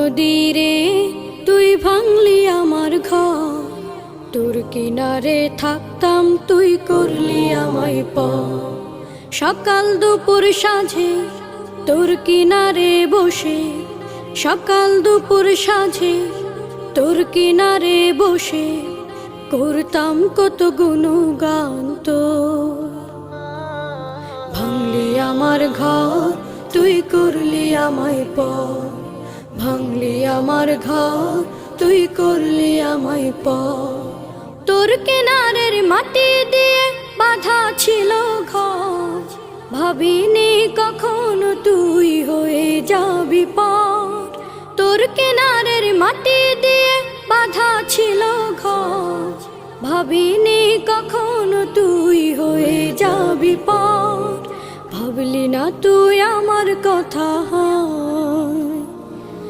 নদীরে তুই ভাঙলি আমার ঘর, তোর কিনারে থাকতাম তুই করলি আমায় পর। সকাল দুপুর সাঁঝে তোর কিনারে বসে, সকাল দুপুর সাঁঝে তোর কিনারে বসে করতাম কত গুণগান তোর। ভাঙলি আমার ঘর তুই করলি আমায় পর, ভাঙলি আমার ঘর তুই করলি আমায় পর। তোর কিনারের মাটি দিয়ে বাঁধা ছিল ঘর, ভাবিনি কখনো তুই হয়ে যাবি পর। তোর কিনারের মাটি দিয়ে বাঁধা ছিল ঘর, ভাবিনি কখনো তুই হয়ে যাবি পর। ভাবলি না তুই আমার কথা।